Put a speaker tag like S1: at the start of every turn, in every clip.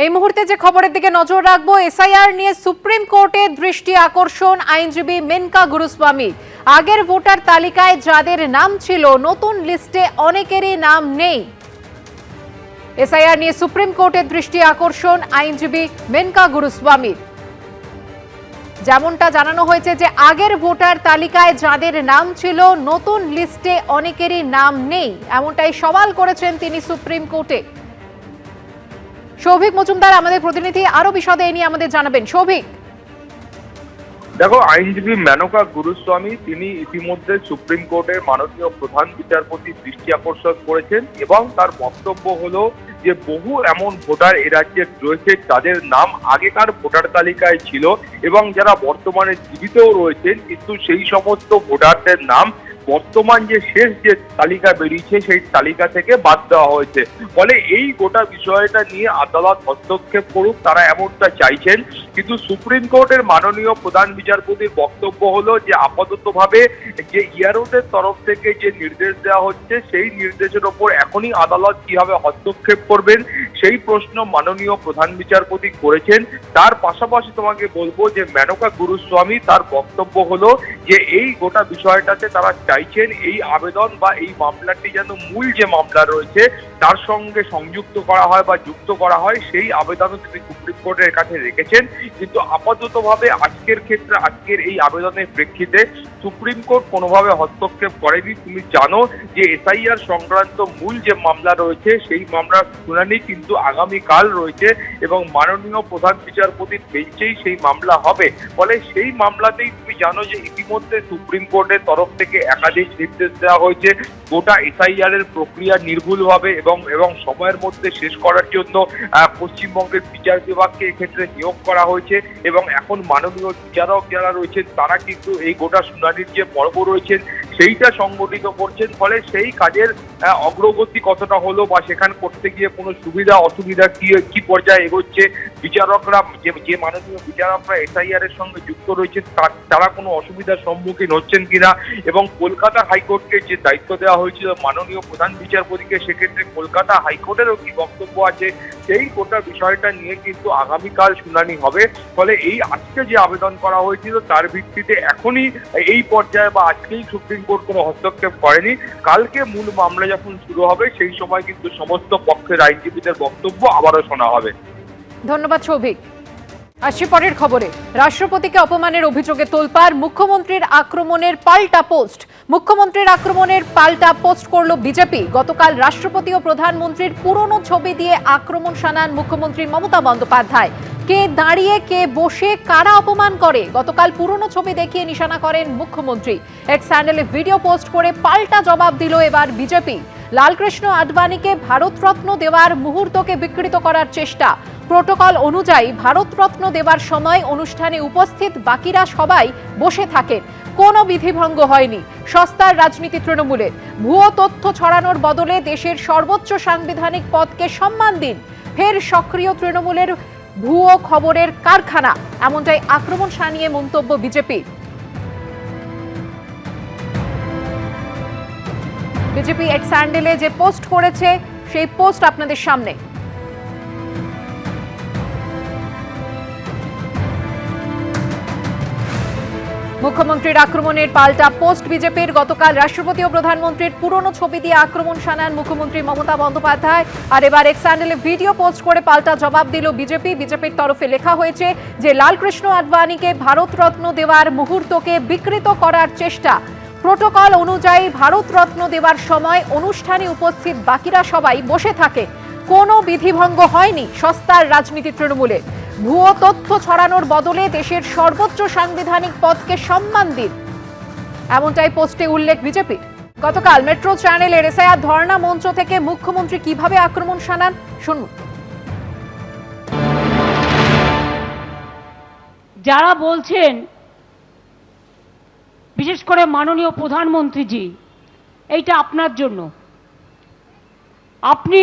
S1: এই মুহূর্তে যে খবরের দিকে নজর রাখবো, এসআইআর নিয়ে সুপ্রিম কোর্টে দৃষ্টি আকর্ষণ আইনজীবী মেনকা গুরুস্বামী। আগের ভোটার তালিকায় যাদের নাম ছিল, নতুন লিস্টে অনেকেরই নাম নেই। এসআইআর নিয়ে সুপ্রিম কোর্টের দৃষ্টি আকর্ষণ আইনজীবী মেনকা গুরুস্বামী। যেমনটা জানানো হয়েছে যে আগের ভোটার তালিকায় যাদের নাম ছিল, নতুন লিস্টে অনেকেরই নাম নেই, এমনটাই সওয়াল করেছেন তিনি সুপ্রিম কোর্টে। সৌভিক মজুমদার আমাদের প্রতিনিধি আরো বিশদে এ নিয়ে আমাদের জানাবেন। সৌভিক,
S2: দেখো, আইনজীবী মেনকা গুরুস্বামী তিনি ইতিমধ্যে সুপ্রিম কোর্টের মাননীয় প্রধান বিচারপতির দৃষ্টি আকর্ষণ করেছেন এবং তার বক্তব্য হলো যে বহু এমন ভোটার এ রাজ্যে রয়েছে যাদের নাম আগেকার ভোটার তালিকায় ছিল এবং যারা বর্তমানে জীবিতও রয়েছেন, কিন্তু সেই সমস্ত ভোটারদের নাম বর্তমান যে শেষ যে তালিকা বেরিয়েছে সেই তালিকা থেকে বাদ দেওয়া হয়েছে। ফলে এই গোটা বিষয়টা নিয়ে আদালত হস্তক্ষেপ করুক, তারা এমনটা চাইছেন। কিন্তু সুপ্রিম কোর্টের মাননীয় প্রধান বিচারপতির বক্তব্য হলো যে আপাততভাবে যে ইয়ারোদের তরফ থেকে যে নির্দেশ দেওয়া হচ্ছে সেই নির্দেশের ওপর এখনই আদালত কিভাবে হস্তক্ষেপ করবেন সেই প্রশ্ন মাননীয় প্রধান বিচারপতি করেছেন। তার পাশাপাশি তোমাকে বলবো যে মেনকা গুরুস্বামী তার বক্তব্য হলো যে এই গোটা বিষয়টাতে তারা চাইছেন এই আবেদন বা এই মামলাটি যেন মূল যে মামলা রয়েছে তার সঙ্গে সংযুক্ত করা হয় বা যুক্ত করা হয়, সেই আবেদনও তিনি সুপ্রিম কোর্টের কাছে রেখেছেন। কিন্তু আপাততভাবে আজকের ক্ষেত্রে আজকের এই আবেদনের প্রেক্ষিতে সুপ্রিম কোর্ট কোনোভাবে হস্তক্ষেপ করেনি। তুমি জানো যে এসআইআর সংক্রান্ত মূল যে মামলা রয়েছে সেই মামলার শুনানি কিন্তু আগামীকাল রয়েছে এবং মাননীয় প্রধান বিচারপতির বেঞ্চেই সেই মামলা হবে। ফলে সেই মামলাতেই তুমি জানো যে ইতিমধ্যে সুপ্রিম কোর্টের তরফ থেকে একাধিক নির্দেশ দেওয়া হয়েছে গোটা এসআইআর এর প্রক্রিয়া নির্ভুলভাবে এবং সময়ের মধ্যে শেষ করার জন্য পশ্চিমবঙ্গের বিচার বিভাগকে এক্ষেত্রে নিয়োগ করা হয়েছে এবং এখন মাননীয় বিচারক যারা রয়েছেন তারা কিন্তু এই গোটা শুনানির যে পর্ব রয়েছেন সেইটা সংগঠিত করছেন। ফলে সেই কাজের অগ্রগতি কতটা হলো বা সেখানে করতে গিয়ে কোনো সুবিধা অসুবিধা কি পর্যায়ে এগোচ্ছে, বিচারকরা যে মাননীয় বিচারকরা এসআইআর এর সঙ্গে যুক্ত রয়েছেন তারা কোনো অসুবিধার সম্মুখীন হচ্ছেন কিনা এবং কলকাতা হাইকোর্টকে যে দায়িত্ব দেওয়া হয়েছিল মাননীয় প্রধান বিচারপতিকে, সেক্ষেত্রে কলকাতা হাইকোর্টেরও কি বক্তব্য আছে, সেই গোটা বিষয়টা নিয়ে কিন্তু আগামীকাল শুনানি হবে। ফলে এই আজকে যে আবেদন করা হয়েছিল তার ভিত্তিতে এখনই এই পর্যায়ে বা আজকেই সুপ্রিম কোর্ট কোনো হস্তক্ষেপ করেনি। কালকে মূল মামলা যখন শুরু হবে সেই সময় কিন্তু সমস্ত পক্ষের আইনজীবীদের বক্তব্য আবারও শোনা হবে।
S1: ধন্যবাদ সৌভিক। আসছি পরের খবরে। রাষ্ট্রপতিকে অপমানের অভিযোগে তোলপাড়, মুখ্যমন্ত্রীর আক্রমণের পাল্টা পোস্ট। মুখ্যমন্ত্রীর আক্রমণের পাল্টা পোস্ট করল বিজেপি। গতকাল রাষ্ট্রপতি ও প্রধানমন্ত্রীর পুরনো ছবি দিয়ে আক্রমণ শানান মুখ্যমন্ত্রী মমতা বন্দ্যোপাধ্যায়। কে দাঁড়িয়ে কে বসে কারা অপমান করে, গতকাল পুরনো ছবি দেখিয়ে নিশানা করেন মুখ্যমন্ত্রী। এক্স হ্যান্ডেলে ভিডিও পোস্ট করে পাল্টা জবাব দিল এবার বিজেপি। লালকৃষ্ণ আডবাণীকে ভারতরত্ন দেওয়ার মুহূর্তকে বিকৃত করার চেষ্টা। প্রোটোকল অনুযায়ী ভারতরত্ন দেওয়ার সময় অনুষ্ঠানে উপস্থিত বাকিরা সবাই বসে থাকেন, কোনো বিধিভঙ্গ হয়নি। সস্তার রাজনীতি তৃণমূলের। ভুয়ো তথ্য ছড়ানোর বদলে দেশের সর্বোচ্চ সাংবিধানিক পদকে সম্মান দিন। ফের সক্রিয় তৃণমূলের ভুয়ো খবরের কারখানা, এমনটাই আক্রমণ শানিয়ে মন্তব্য বিজেপি। বিজেপি এক্স হ্যান্ডেলে যে পোস্ট করেছে সেই পোস্ট আপনাদের সামনে। মুখ্যমন্ত্রীর আক্রমণের পাল্টা পোস্ট বিজেপির। গতকাল রাষ্ট্রপতি ও প্রধানমন্ত্রীর পুরনো ছবি দিয়ে আক্রমণ শানান মুখ্যমন্ত্রী মমতা বন্দ্যোপাধ্যায়। আর এবার এক্স হ্যান্ডেলে ভিডিও পোস্ট করে পাল্টা জবাব দিল বিজেপি। বিজেপির তরফে লেখা হয়েছে যে লালকৃষ্ণ আডবাণীকে ভারতরত্ন দেওয়ার মুহূর্তকে বিকৃত করার চেষ্টা। প্রোটোকল অনুযায়ী ভারতরত্ন দেওয়ার সময় অনুষ্ঠানে উপস্থিত বাকিরা সবাই বসে থাকে, কোনো বিধিভঙ্গ হয়নি। সস্তার রাজনীতি তৃণমূলের। ভুয়ো তথ্য ছড়ানোর বদলে দেশের সর্বোচ্চ সাংবিধানিক পদকে সম্মান দিন, এমনটাই পোস্টে উল্লেখ বিজেপির। গতকাল মেট্রো চ্যানেলের এসআইআর ধর্ণা মঞ্চ থেকে মুখ্যমন্ত্রী কিভাবে আক্রমণ শানান শুনুন।
S3: যারা বলছেন, বিশেষ করে মাননীয় প্রধানমন্ত্রীজি, এইটা আপনার জন্য, আপনি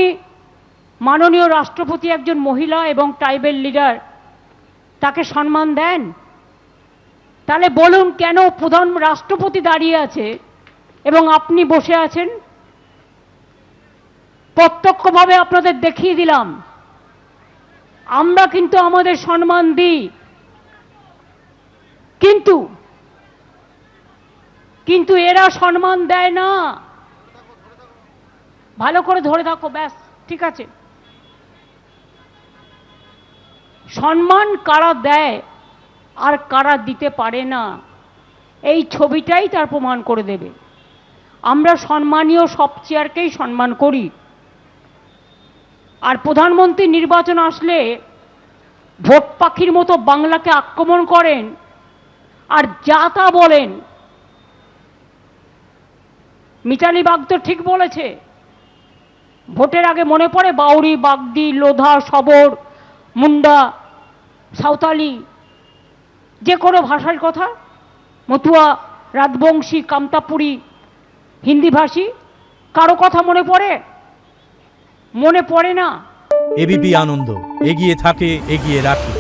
S3: মাননীয় রাষ্ট্রপতি একজন মহিলা এবং ট্রাইবেল লিডার, তাকে সম্মান দেন? তাহলে বলুন কেন প্রধান রাষ্ট্রপতি দাঁড়িয়ে আছে এবং আপনি বসে আছেন? প্রত্যক্ষভাবে আপনাদের দেখিয়ে দিলাম আমরা কিন্তু আমাদের সম্মান দিই, কিন্তু এরা সম্মান দেয় না। ভালো করে ধরে থাকো, ব্যাস ঠিক আছে। সম্মান কারা দেয় আর কারা দিতে পারে না, এই ছবিটাই তার প্রমাণ করে দেবে। আমরা সম্মানীয় সব চেয়ারকেই সম্মান করি, আর প্রধানমন্ত্রী নির্বাচন আসলে ভোট পাখির মতো বাংলাকে আক্রমণ করেন আর যা তা বলেন। মিতালি বাগ তো ঠিক বলেছে, ভোটের আগে মনে পড়ে বাউরি, বাগদি, লোধা, সবর, মুন্ডা, সাঁওতালি, যে কোনো ভাষার কথা, মতুয়া, রাজবংশী, কামতাপুরী, হিন্দিভাষী, কারো কথা মনে পড়ে? মনে পড়ে না।
S4: এবিপি আনন্দ, এগিয়ে থাকে, এগিয়ে রাখে।